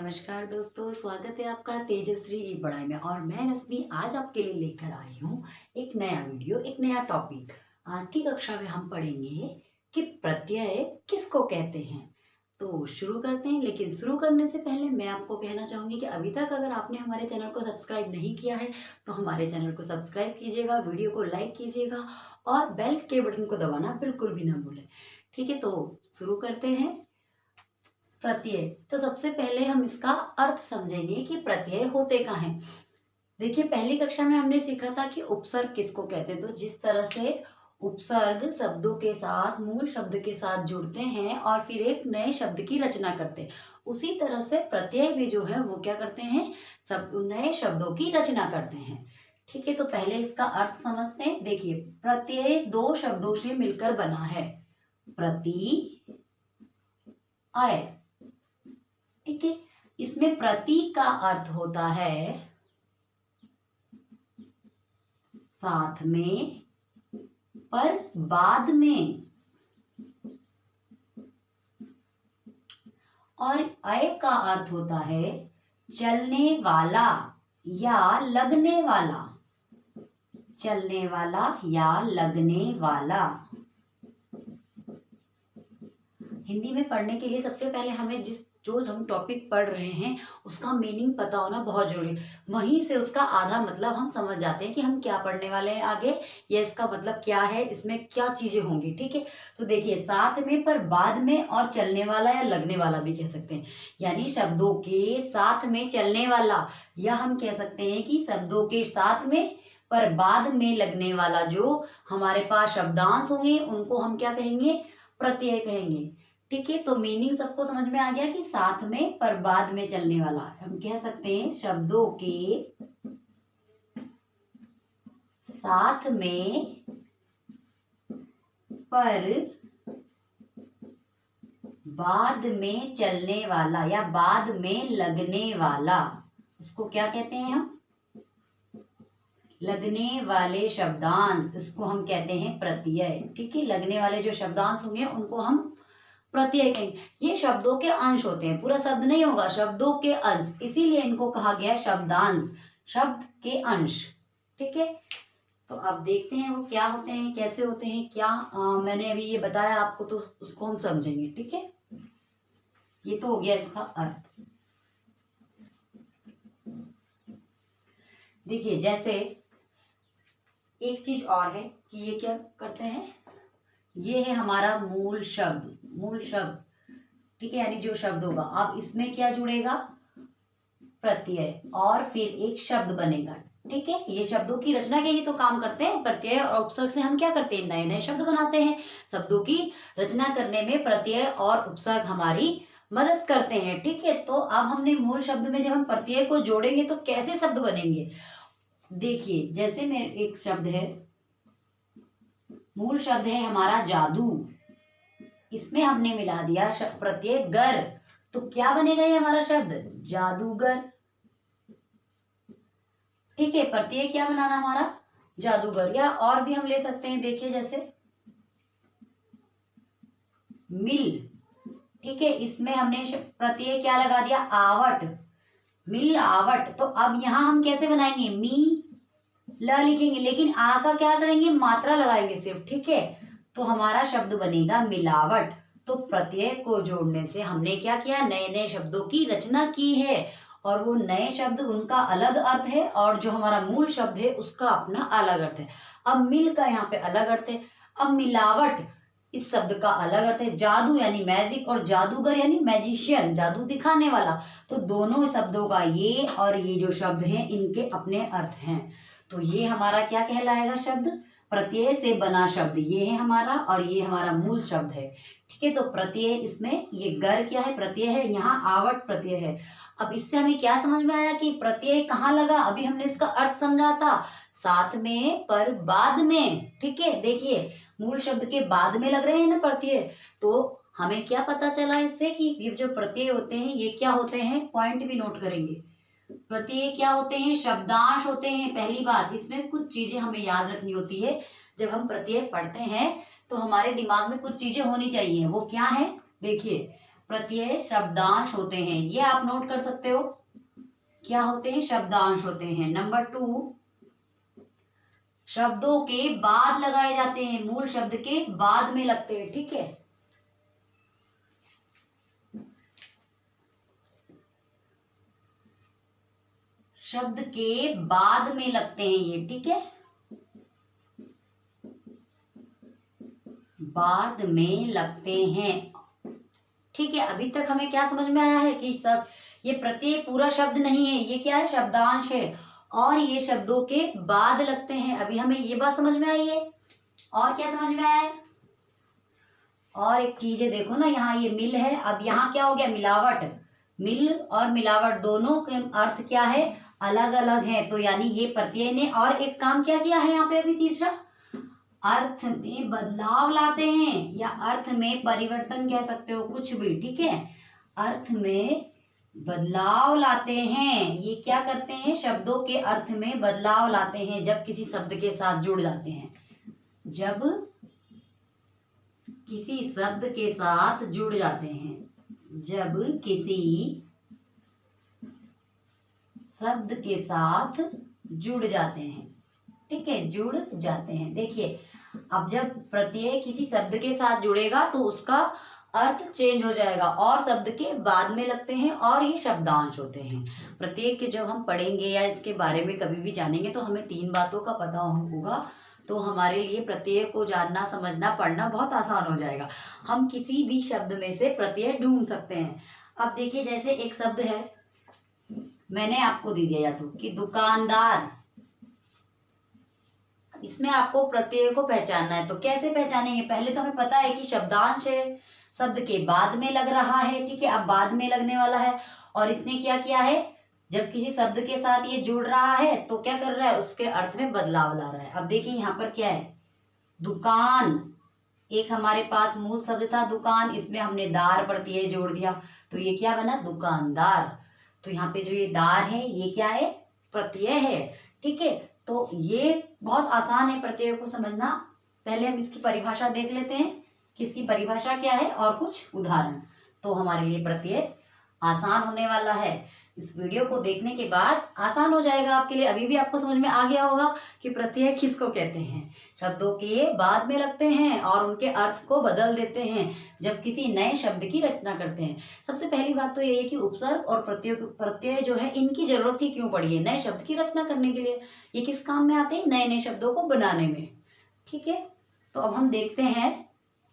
नमस्कार दोस्तों, स्वागत है आपका तेजश्री ई पढ़ाई में। और मैं रश्मि आज आपके लिए लेकर आई हूँ एक नया वीडियो, एक नया टॉपिक। आज की कक्षा में हम पढ़ेंगे कि प्रत्यय किसको कहते हैं। तो शुरू करते हैं, लेकिन शुरू करने से पहले मैं आपको कहना चाहूँगी कि अभी तक अगर आपने हमारे चैनल को सब्सक्राइब नहीं किया है तो हमारे चैनल को सब्सक्राइब कीजिएगा, वीडियो को लाइक कीजिएगा और बेल के बटन को दबाना बिल्कुल भी ना भूलें। ठीक है, तो शुरू करते हैं। प्रत्यय, तो सबसे पहले हम इसका अर्थ समझेंगे कि प्रत्यय होते कहाँ हैं। देखिए, पहली कक्षा में हमने सीखा था कि उपसर्ग किसको कहते हैं। तो जिस तरह से उपसर्ग शब्दों के साथ, मूल शब्द के साथ जुड़ते हैं और फिर एक नए शब्द की रचना करते हैं, उसी तरह से प्रत्यय भी जो है वो क्या करते हैं, सब नए शब्दों की रचना करते हैं। ठीक है, तो पहले इसका अर्थ समझते हैं। देखिए, प्रत्यय दो शब्दों से मिलकर बना है, प्रति अय। ठीक है, इसमें प्रति का अर्थ होता है साथ में पर बाद में, और अय का अर्थ होता है चलने वाला या लगने वाला, चलने वाला या लगने वाला। हिंदी में पढ़ने के लिए सबसे पहले हमें जो हम टॉपिक पढ़ रहे हैं उसका मीनिंग पता होना बहुत जरूरी है। वहीं से उसका आधा मतलब हम समझ जाते हैं कि हम क्या पढ़ने वाले हैं आगे, या इसका मतलब क्या है, इसमें क्या चीजें होंगी। ठीक है, तो देखिए, साथ में पर बाद में और चलने वाला या लगने वाला भी कह सकते हैं, यानी शब्दों के साथ में चलने वाला, या हम कह सकते हैं कि शब्दों के साथ में पर बाद में लगने वाला जो हमारे पास शब्दांश होंगे उनको हम क्या कहेंगे, प्रत्यय कहेंगे। ठीक है, तो मीनिंग सबको समझ में आ गया कि साथ में पर बाद में चलने वाला। हम कह सकते हैं शब्दों के साथ में पर बाद में चलने वाला या बाद में लगने वाला, उसको क्या कहते हैं हम, लगने वाले शब्दांश, इसको हम कहते हैं प्रत्यय। ठीक है, लगने वाले जो शब्दांश होंगे उनको हम प्रत्यय कहेंगे। ये शब्दों के अंश होते हैं, पूरा शब्द नहीं होगा, शब्दों के अंश, इसीलिए इनको कहा गया है शब्दांश, शब्द के अंश। ठीक है, तो अब देखते हैं वो क्या होते हैं, कैसे होते हैं, क्या मैंने अभी ये बताया आपको, तो उसको हम समझेंगे। ठीक है, ये तो हो गया इसका अर्थ। देखिए, जैसे एक चीज और है कि ये क्या करते हैं, ये है हमारा मूल शब्द, मूल शब्द। ठीक है, यानी जो शब्द होगा, अब इसमें क्या जुड़ेगा, प्रत्यय, और फिर एक शब्द बनेगा। ठीक है, ये शब्दों की रचना के ही तो काम करते हैं। प्रत्यय और उपसर्ग से हम क्या करते हैं, नए नए शब्द बनाते हैं। शब्दों की रचना करने में प्रत्यय और उपसर्ग हमारी मदद करते हैं। ठीक है, तो अब हमने मूल शब्द में जब हम प्रत्यय को जोड़ेंगे तो कैसे शब्द बनेंगे। देखिए, जैसे में एक शब्द है, मूल शब्द है हमारा जादू, इसमें हमने मिला दिया प्रत्यय गर, तो क्या बनेगा ये हमारा शब्द, जादूगर। ठीक है, प्रत्यय क्या बनाना हमारा, जादूगर। या और भी हम ले सकते हैं, देखिए जैसे मिल। ठीक है, इसमें हमने प्रत्यय क्या लगा दिया, आवट, मिल आवट। तो अब यहां हम कैसे बनाएंगे, मी ल लिखेंगे, लेकिन आ का क्या करेंगे, मात्रा लगाएंगे सिर्फ। ठीक है, तो हमारा शब्द बनेगा मिलावट। तो प्रत्यय को जोड़ने से हमने क्या किया, नए नए शब्दों की रचना की है, और वो नए शब्द उनका अलग अर्थ है और जो हमारा मूल शब्द है उसका अपना अलग अर्थ है। अब मिल का यहाँ पे अलग अर्थ है, अब मिलावट इस शब्द का अलग अर्थ है। जादू यानी मैजिक, और जादूगर यानी मैजिशियन, जादू दिखाने वाला। तो दोनों शब्दों का ये और ये जो शब्द हैं इनके अपने अर्थ हैं। तो ये हमारा क्या कहलाएगा, शब्द प्रत्यय से बना शब्द ये है हमारा, और ये हमारा मूल शब्द है। ठीक है, तो प्रत्यय, इसमें ये गर क्या है, प्रत्यय है, यहाँ आवट प्रत्यय है। अब इससे हमें क्या समझ में आया कि प्रत्यय कहाँ लगा, अभी हमने इसका अर्थ समझा था, साथ में पर बाद में। ठीक है, देखिए मूल शब्द के बाद में लग रहे हैं ना प्रत्यय, तो हमें क्या पता चला इससे कि ये जो प्रत्यय होते हैं ये क्या होते हैं, पॉइंट भी नोट करेंगे। प्रत्यय क्या होते हैं, शब्दांश होते हैं। पहली बात, इसमें कुछ चीजें हमें याद रखनी होती है। जब हम प्रत्यय पढ़ते हैं तो हमारे दिमाग में कुछ चीजें होनी चाहिए, वो क्या है, देखिए प्रत्यय शब्दांश होते हैं, ये आप नोट कर सकते हो। क्या होते हैं? शब्दांश होते हैं। नंबर 2, शब्दों के बाद लगाए जाते हैं, मूल शब्द के बाद में लगते हैं। ठीक है, शब्द के बाद में लगते हैं ये। ठीक है, बाद में लगते हैं। ठीक है, अभी तक हमें क्या समझ में आया है कि सब ये प्रत्यय पूरा शब्द नहीं है, ये क्या है? शब्दांश है, और ये शब्दों के बाद लगते हैं। अभी हमें ये बात समझ में आई है। और क्या समझ में आया है? और एक चीज है, देखो ना, यहाँ ये मिल है, अब यहाँ क्या हो गया? मिलावट। मिल और मिलावट दोनों के अर्थ क्या है? अलग अलग है। तो यानी ये प्रत्यय ने और एक काम क्या किया है यहाँ पे? अभी तीसरा, अर्थ में बदलाव लाते हैं, या अर्थ में परिवर्तन कह सकते हो, कुछ भी। ठीक है, अर्थ में बदलाव लाते हैं। ये क्या करते हैं? शब्दों के अर्थ में बदलाव लाते हैं जब किसी शब्द के साथ जुड़ जाते हैं। जब किसी शब्द के साथ जुड़ जाते हैं, जब किसी शब्द के साथ जुड़ जाते हैं। ठीक है, जुड़ जाते हैं। देखिए, अब जब प्रत्यय किसी शब्द के साथ जुड़ेगा तो उसका अर्थ चेंज हो जाएगा, और शब्द के बाद में लगते हैं, और ये शब्दांश होते हैं। प्रत्यय के जब हम पढ़ेंगे या इसके बारे में कभी भी जानेंगे तो हमें 3 बातों का पता होगा, तो हमारे लिए प्रत्यय को जानना, समझना, पढ़ना बहुत आसान हो जाएगा। हम किसी भी शब्द में से प्रत्यय ढूंढ सकते हैं। अब देखिए, जैसे एक शब्द है, मैंने आपको दे दिया या तो कि दुकानदार, इसमें आपको प्रत्यय को पहचानना है। तो कैसे पहचानेंगे? पहले तो हमें पता है कि शब्दांश है, शब्द के बाद में लग रहा है। ठीक है, अब बाद में लगने वाला है, और इसने क्या किया है? जब किसी शब्द के साथ ये जुड़ रहा है तो क्या कर रहा है? उसके अर्थ में बदलाव ला रहा है। अब देखिए यहाँ पर क्या है? दुकान, एक हमारे पास मूल शब्द था दुकान, इसमें हमने दार प्रत्यय जोड़ दिया, तो ये क्या बना? दुकानदार। तो यहाँ पे जो ये दार है, ये क्या है? प्रत्यय है। ठीक है, तो ये बहुत आसान है प्रत्यय को समझना। पहले हम इसकी परिभाषा देख लेते हैं कि इसकी परिभाषा क्या है, और कुछ उदाहरण, तो हमारे लिए प्रत्यय आसान होने वाला है। इस वीडियो को देखने के बाद आसान हो जाएगा आपके लिए। अभी भी आपको समझ में आ गया होगा कि प्रत्यय किसको कहते हैं। शब्दों के बाद में लगते हैं और उनके अर्थ को बदल देते हैं जब किसी नए शब्द की रचना करते हैं। सबसे पहली बात तो ये है कि उपसर्ग और प्रत्यय जो है, इनकी जरूरत ही क्यों पड़ी है? नए शब्द की रचना करने के लिए। ये किस काम में आते हैं? नए नए शब्दों को बनाने में। ठीक है, तो अब हम देखते हैं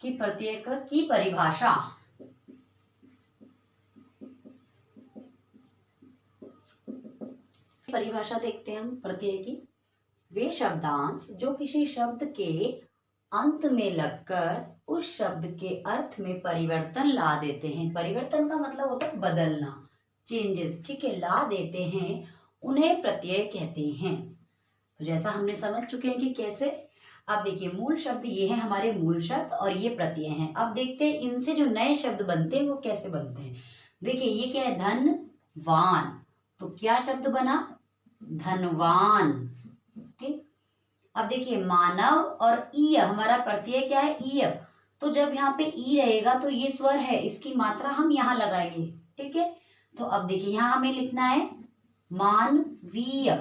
कि प्रत्यय की परिभाषा। परिभाषा देखते हैं हम प्रत्यय की। वे शब्दांश जो किसी शब्द के अंत में लगकर उस शब्द के अर्थ में परिवर्तन ला देते हैं। परिवर्तन का मतलब होता है बदलना, चेंजेस। ठीक है, ला देते हैं, उन्हें प्रत्यय कहते हैं। तो जैसा हमने समझ चुके हैं कि कैसे। अब देखिए, मूल शब्द ये है हमारे मूल शब्द, और ये प्रत्यय हैं। अब देखते हैं इनसे जो नए शब्द बनते हैं वो कैसे बनते हैं। देखिए, ये क्या है? धनवान, तो क्या शब्द बना? धनवान। ठीक, अब देखिए, मानव और ईय, हमारा प्रत्यय क्या है? ईय। तो जब यहाँ पे ई रहेगा तो ये स्वर है, इसकी मात्रा हम यहाँ लगाएंगे। ठीक है, तो अब देखिए, यहाँ हमें लिखना है मानवीय।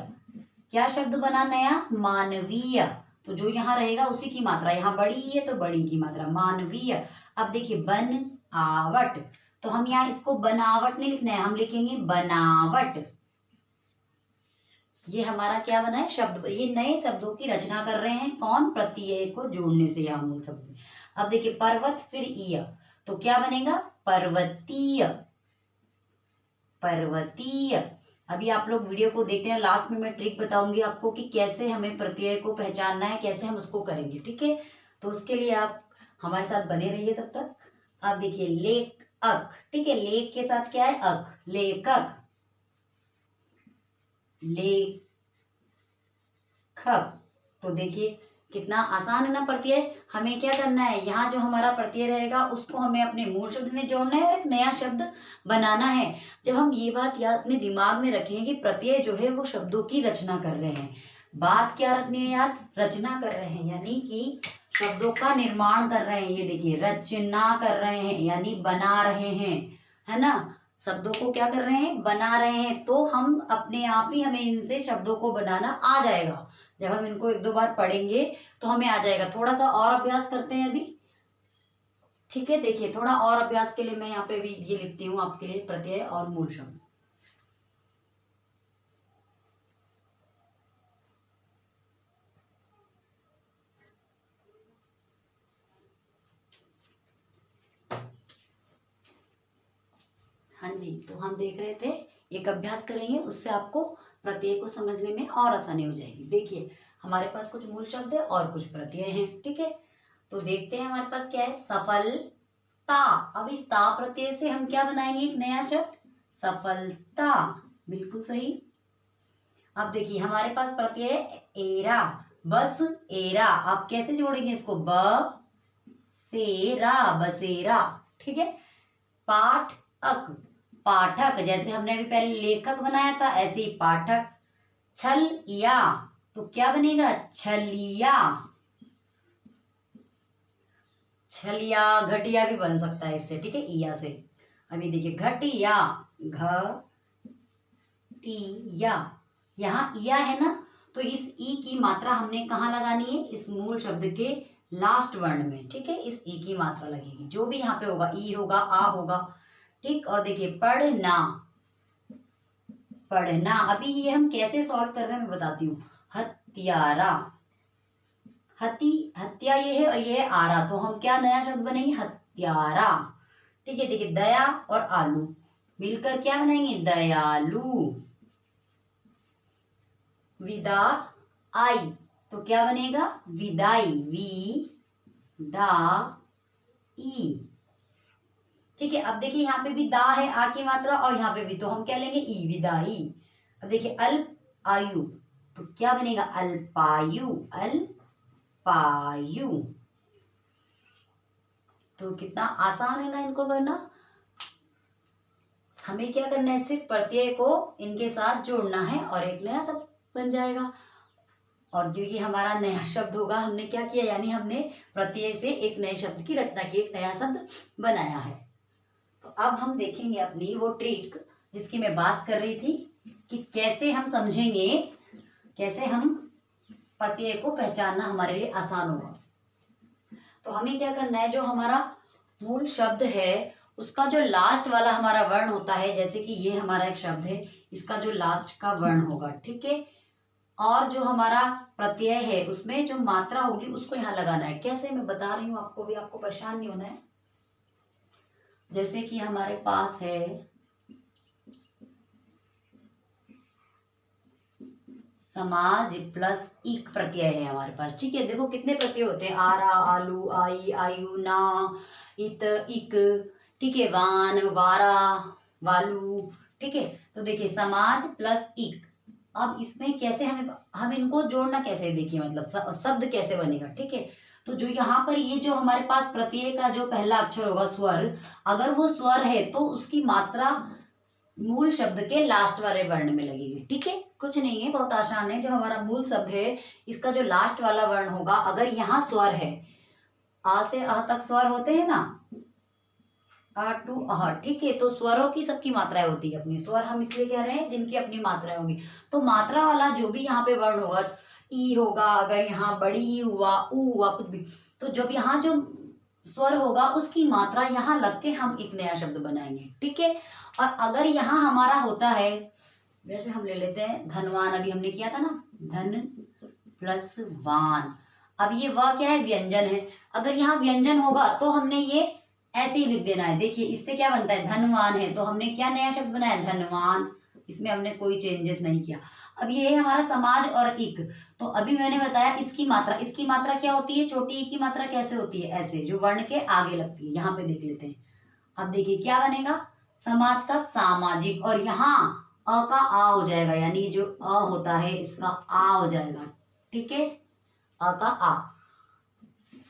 क्या शब्द बना नया? मानवीय। तो जो यहाँ रहेगा उसी की मात्रा, यहाँ बड़ी ई है तो बड़ी की मात्रा, मानवीय। अब देखिए, बनावट, तो हम यहाँ इसको बनावट नहीं लिखना है, हम लिखेंगे बनावट। ये हमारा क्या बना है? शब्द। ये नए शब्दों की रचना कर रहे हैं, कौन? प्रत्यय को जोड़ने से यहाँ मूल शब्द में। अब देखिए, पर्वत फिर ईय, तो क्या बनेगा? पर्वतीय। पर्वतीय। अभी आप लोग वीडियो को देखते हैं, लास्ट में मैं ट्रिक बताऊंगी आपको कि कैसे हमें प्रत्यय को पहचानना है, कैसे हम उसको करेंगे। ठीक है, तो उसके लिए आप हमारे साथ बने रहिए तब तक। अब देखिए, लेखक। ठीक है, लेख के साथ क्या है? अक, लेखक। लेखक। तो देखिए कितना आसान है ना प्रत्यय। हमें क्या करना है? यहाँ जो हमारा प्रत्यय रहेगा उसको हमें अपने मूल शब्द में जोड़ना है और एक नया शब्द बनाना है। जब हम ये बात याद अपने दिमाग में रखेंगे कि प्रत्यय जो है वो शब्दों की रचना कर रहे हैं, बात क्या रखनी है याद? रचना कर रहे हैं, यानी कि शब्दों का निर्माण कर रहे हैं। ये देखिए रचना कर रहे हैं यानी बना रहे हैं, है ना। शब्दों को क्या कर रहे हैं, बना रहे हैं। तो हम अपने आप ही हमें इनसे शब्दों को बनाना आ जाएगा। जब हम इनको एक दो बार पढ़ेंगे तो हमें आ जाएगा। थोड़ा सा और अभ्यास करते हैं अभी, ठीक है। देखिए थोड़ा और अभ्यास के लिए मैं यहाँ पे भी ये लिखती हूँ आपके लिए, प्रत्यय और मूल शब्द। हाँ जी, तो हम देख रहे थे एक अभ्यास करेंगे, उससे आपको प्रत्यय को समझने में और आसानी हो जाएगी। देखिए हमारे पास कुछ मूल शब्द है और कुछ प्रत्यय हैं, ठीक है। तो देखते हैं हमारे पास क्या है, सफलता। अब इस ता प्रत्यय से हम क्या बनाएंगे, एक नया शब्द, सफलता। बिल्कुल सही। अब देखिए हमारे पास प्रत्यय एरा, बस एरा। आप कैसे जोड़ेंगे इसको, ब सेरा, बसेरा, ठीक है। पाठक, पाठक, जैसे हमने अभी पहले लेखक बनाया था ऐसे ही पाठक। छल या, तो क्या बनेगा, छलिया। छलिया, घटिया भी बन सकता है इससे, ठीक है, इया से। अभी देखिए घटिया, घटिया, यहाँ इया है ना, तो इस ई की मात्रा हमने कहाँ लगानी है, इस मूल शब्द के लास्ट वर्ण में, ठीक है। इस ई की मात्रा लगेगी, जो भी यहाँ पे होगा, ई होगा, आ होगा, ठीक। और देखिए पढ़ना, पढ़ना। अभी ये हम कैसे सॉल्व कर रहे हैं मैं बताती हूँ। हत्यारा, हत्या ये है और ये है आरा, तो हम क्या नया शब्द बनेंगे, हत्यारा, ठीक है। देखिए दया और आलू मिलकर क्या बनाएंगे, दयालु। विदा आई, तो क्या बनेगा, विदाई, दा ई, ठीक है। अब देखिए यहाँ पे भी दा है, आ की मात्रा, और यहाँ पे भी, तो हम क्या लेंगे, ई, विदाई। अब देखिए अल्प आयु, तो क्या बनेगा, अल्पायु, अल्पायु। तो कितना आसान है ना इनको करना। हमें क्या करना है, सिर्फ प्रत्यय को इनके साथ जोड़ना है और एक नया शब्द बन जाएगा। और जो ये हमारा नया शब्द होगा, हमने क्या किया, यानी हमने प्रत्यय से एक नए शब्द की रचना की, एक नया शब्द बनाया है। तो अब हम देखेंगे अपनी वो ट्रिक जिसकी मैं बात कर रही थी कि कैसे हम समझेंगे, कैसे हम प्रत्यय को पहचानना हमारे लिए आसान होगा। तो हमें क्या करना है, जो हमारा मूल शब्द है उसका जो लास्ट वाला हमारा वर्ण होता है, जैसे कि ये हमारा एक शब्द है, इसका जो लास्ट का वर्ण होगा, ठीक है। और जो हमारा प्रत्यय है उसमें जो मात्रा होगी उसको यहाँ लगाना है। कैसे, मैं बता रही हूँ आपको भी, आपको परेशान नहीं होना है। जैसे कि हमारे पास है समाज प्लस इक प्रत्यय है हमारे पास, ठीक है। देखो कितने प्रत्यय होते हैं, आरा, आलू, आई, आयु, ना, इत, इक, ठीक है, वान, वारा, वालू, ठीक है। तो देखिए समाज प्लस इक। अब इसमें कैसे हम इनको जोड़ना कैसे, देखिए मतलब शब्द कैसे बनेगा, ठीक है। तो जो यहाँ पर ये जो हमारे पास प्रत्यय का जो पहला अक्षर होगा, स्वर, अगर वो स्वर है तो उसकी मात्रा मूल शब्द के लास्ट वाले वर्ण में लगेगी, ठीक है। कुछ नहीं है, बहुत आसान है। जो हमारा मूल शब्द है इसका जो लास्ट वाला वर्ण होगा, अगर यहाँ स्वर है, आ से अह तक स्वर होते हैं ना, आ टू अह, ठीक है। तो स्वरों की सबकी मात्राएं होती है अपनी, स्वर हम इसलिए कह रहे हैं जिनकी अपनी मात्राएं होंगी। तो मात्रा वाला जो भी यहाँ पे वर्ण होगा, ई होगा, अगर यहाँ बड़ी ई हुआ, ऊ हुआ, कुछ भी, तो जब यहाँ जो स्वर होगा उसकी मात्रा यहाँ लग के हम एक नया शब्द बनाएंगे, ठीक है। और अगर यहाँ हमारा होता है, जैसे हम ले लेते हैं धनवान, अभी हमने किया था ना, धन प्लस वान। अब ये व क्या है, व्यंजन है। अगर यहाँ व्यंजन होगा तो हमने ये ऐसे ही लिख देना है। देखिए इससे क्या बनता है, धनवान है, तो हमने क्या नया शब्द बनाया, धनवान। इसमें हमने कोई चेंजेस नहीं किया। अब ये है हमारा समाज और इक। तो अभी मैंने बताया इसकी मात्रा क्या होती है, छोटी ई की मात्रा कैसे होती है, ऐसे जो वर्ण के आगे लगती है। यहाँ पे देख लेते हैं। अब देखिए क्या बनेगा, समाज का सामाजिक, और यहाँ अ का आ हो जाएगा, यानी जो अ होता है इसका आ हो जाएगा, ठीक है, अ का आ,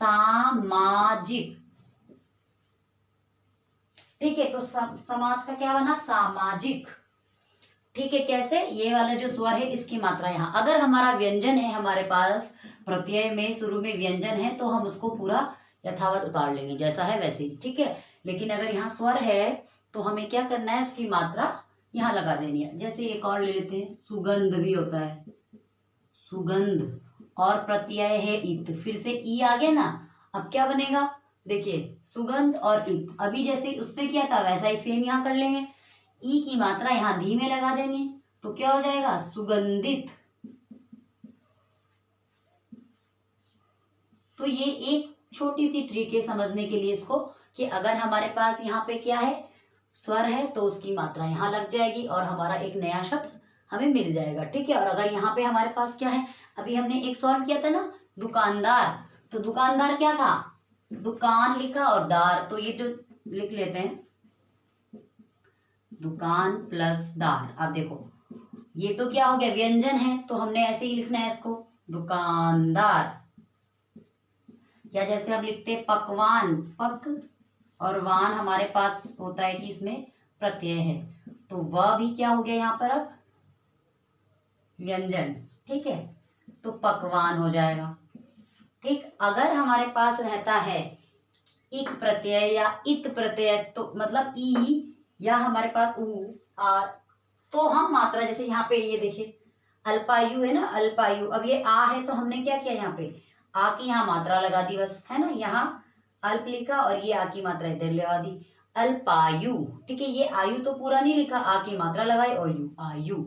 सामाजिक, ठीक है। तो समाज का क्या बना, सामाजिक। ठीक है, कैसे, ये वाला जो स्वर है इसकी मात्रा यहाँ, अगर हमारा व्यंजन है हमारे पास, प्रत्यय में शुरू में व्यंजन है तो हम उसको पूरा यथावत उतार लेंगे जैसा है वैसे ही, ठीक है। लेकिन अगर यहाँ स्वर है तो हमें क्या करना है, उसकी मात्रा यहाँ लगा देनी है। जैसे एक और ले लेते हैं, सुगंध भी होता है, सुगंध, और प्रत्यय है इत, फिर से ई आ गया ना। अब क्या बनेगा, देखिए सुगंध और इत, अभी जैसे उसमें क्या था वैसा ही सेम यहाँ कर लेंगे। ई की मात्रा यहाँ धीमे लगा देंगे तो क्या हो जाएगा, सुगंधित। तो ये एक छोटी सी ट्रिक है समझने के लिए इसको, कि अगर हमारे पास यहाँ पे क्या है, स्वर है, तो उसकी मात्रा यहाँ लग जाएगी और हमारा एक नया शब्द हमें मिल जाएगा, ठीक है। और अगर यहाँ पे हमारे पास क्या है, अभी हमने एक सॉल्व किया था ना, दुकानदार, तो दुकानदार क्या था, दुकान लिखा और दार, तो ये जो लिख लेते हैं दुकान प्लस दार। अब देखो ये तो क्या हो गया, व्यंजन है, तो हमने ऐसे ही लिखना है इसको, दुकानदार। या जैसे हम लिखते हैं पकवान, पक और वान हमारे पास होता है कि इसमें प्रत्यय है, तो वह भी क्या हो गया यहाँ पर अब, व्यंजन, ठीक है, तो पकवान हो जाएगा। ठीक, अगर हमारे पास रहता है इक प्रत्यय या इत प्रत्यय, तो मतलब ई, या हमारे पास उ आ, तो हम मात्रा, जैसे यहाँ पे ये देखिए अल्पायु है ना, अल्पायु, अब ये आ है तो हमने क्या किया, यहाँ पे आ की यहाँ मात्रा लगा दी बस, है ना, यहाँ अल्प लिखा और ये आ की मात्रा इधर लगा दी, अल्पायु, ठीक है। ये आयु तो पूरा नहीं लिखा, आ की मात्रा लगाई और यू, आयु।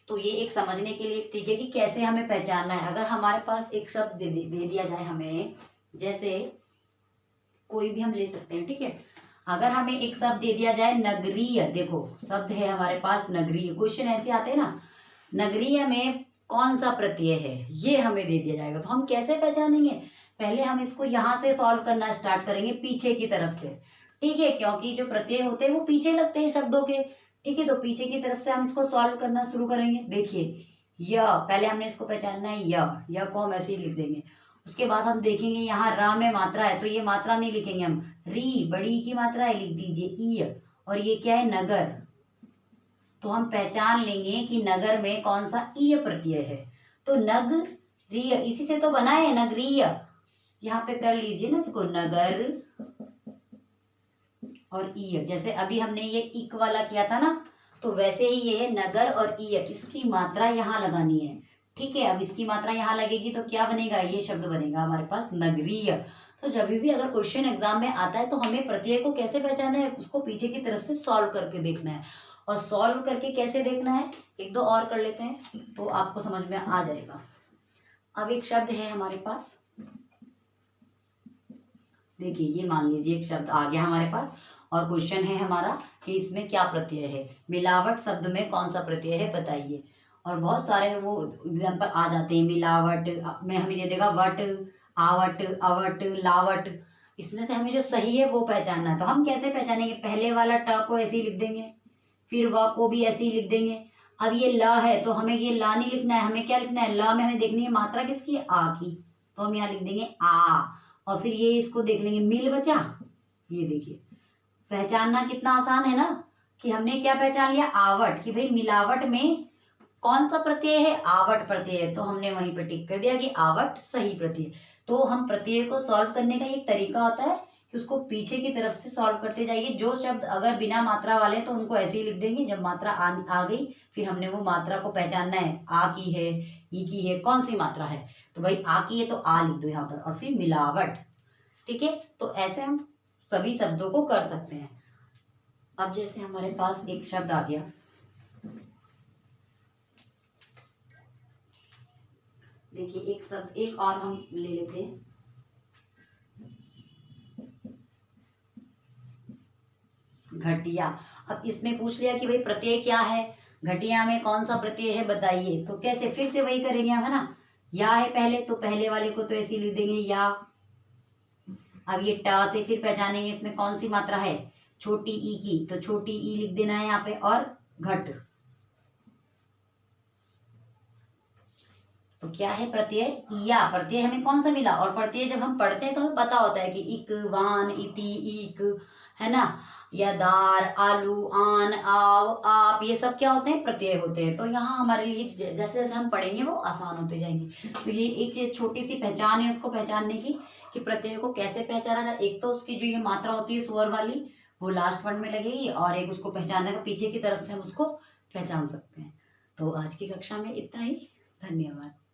तो ये एक समझने के लिए ठीक है कि कैसे हमें पहचानना है। अगर हमारे पास एक शब्द दे दिया जाए हमें, जैसे कोई भी हम ले सकते हैं, ठीक है। अगर हमें एक शब्द दे दिया जाए नगरीय, देखो शब्द है हमारे पास नगरीय, क्वेश्चन ऐसे आते हैं ना, नगरीय में कौन सा प्रत्यय है, ये हमें दे दिया जाएगा, तो हम कैसे पहचानेंगे, पहले हम इसको यहाँ से सॉल्व करना स्टार्ट करेंगे पीछे की तरफ से, ठीक है, क्योंकि जो प्रत्यय होते हैं वो पीछे लगते हैं शब्दों के, ठीक है। तो पीछे की तरफ से हम इसको सॉल्व करना शुरू करेंगे। देखिए य, पहले हमने इसको पहचानना है, य को हम ऐसे ही लिख देंगे। उसके बाद हम देखेंगे यहाँ र में मात्रा है, तो ये मात्रा नहीं लिखेंगे हम, री बड़ी की मात्रा है, लिख दीजिए ई, और ये क्या है, नगर, तो हम पहचान लेंगे कि नगर में कौन सा ई प्रत्यय है, तो नगरीय, इसी से तो बना है नगरीय, यहाँ पे कर लीजिए ना इसको, नगर और ई, जैसे अभी हमने ये इक वाला किया था ना, तो वैसे ही ये है नगर और ई, इसकी मात्रा यहाँ लगानी है, ठीक है। अब इसकी मात्रा यहाँ लगेगी तो क्या बनेगा, ये शब्द बनेगा हमारे पास नगरीय। तो जब भी अगर क्वेश्चन एग्जाम में आता है तो हमें प्रत्यय को कैसे पहचाना है, उसको पीछे की तरफ से सॉल्व करके देखना है, और सॉल्व करके कैसे देखना है, एक दो और कर लेते हैं तो आपको समझ में आ जाएगा। अब एक शब्द है हमारे पास, देखिए ये मान लीजिए एक शब्द आ गया हमारे पास, और क्वेश्चन है हमारा कि इसमें क्या प्रत्यय है, मिलावट शब्द में कौन सा प्रत्यय है बताइए। और बहुत सारे वो एग्जाम्पल आ जाते हैं, मिलावट में हमें दे देगा वट, आवट, अवट, लावट, इसमें से हमें जो सही है वो पहचानना है। तो हम कैसे पहचानेंगे, पहले वाला ट को ऐसे ही लिख देंगे, फिर व को भी ऐसे ही लिख देंगे। अब ये ल है तो हमें ये ला नहीं लिखना है, हमें क्या लिखना है, ल में हमें देखनी है मात्रा किसकी, आ की, तो हम यहाँ लिख देंगे आ, और फिर ये इसको देख लेंगे, मिल बचा, ये देखिए पहचानना कितना आसान है ना, कि हमने क्या पहचान लिया, आवट, कि भाई मिलावट में कौन सा प्रत्यय है, आवट प्रत्यय है, तो हमने वहीं पर टिक कर दिया कि आवट सही प्रत्यय। तो हम प्रत्यय को सॉल्व करने का एक तरीका होता है कि उसको पीछे की तरफ से सॉल्व करते जाइए। जो शब्द अगर बिना मात्रा वाले तो उनको ऐसे ही लिख देंगे, जब मात्रा आ गई फिर हमने वो मात्रा को पहचानना है, आ की है, ई की है, कौन सी मात्रा है, तो भाई आ की है तो आ लिख दो यहाँ पर, और फिर मिलावट, ठीक है। तो ऐसे हम सभी शब्दों को कर सकते हैं। अब जैसे हमारे पास एक शब्द आ गया, देखिए एक शब्द एक और हम ले लेते हैं, घटिया। अब इसमें पूछ लिया कि भाई प्रत्यय क्या है, घटिया में कौन सा प्रत्यय है बताइए, तो कैसे, फिर से वही करेंगे हम, है ना, या है पहले, तो पहले वाले को तो ऐसे लिख देंगे या। अब ये ट से फिर पहचानेंगे इसमें कौन सी मात्रा है, छोटी ई की, तो छोटी ई लिख देना है यहाँ पे, और घट, तो क्या है प्रत्यय या। प्रत्यय हमें कौन सा मिला, और प्रत्यय जब हम पढ़ते हैं तो हमें पता होता है कि इक, वान, इति, ईक, है ना, या दार, आलू, आन, आव, आप, ये सब क्या होते हैं, प्रत्यय होते हैं। तो यहाँ हमारे लिए जैसे जैसे हम पढ़ेंगे वो आसान होते जाएंगे। तो ये एक छोटी सी पहचान है उसको पहचानने की, कि प्रत्यय को कैसे पहचाना जाए। एक तो उसकी जो ये मात्रा होती है स्वर वाली, वो लास्ट वर्ड में लगेगी, और एक उसको पहचानने का पीछे की तरफ से हम उसको पहचान सकते हैं। तो आज की कक्षा में इतना ही। धन्यवाद।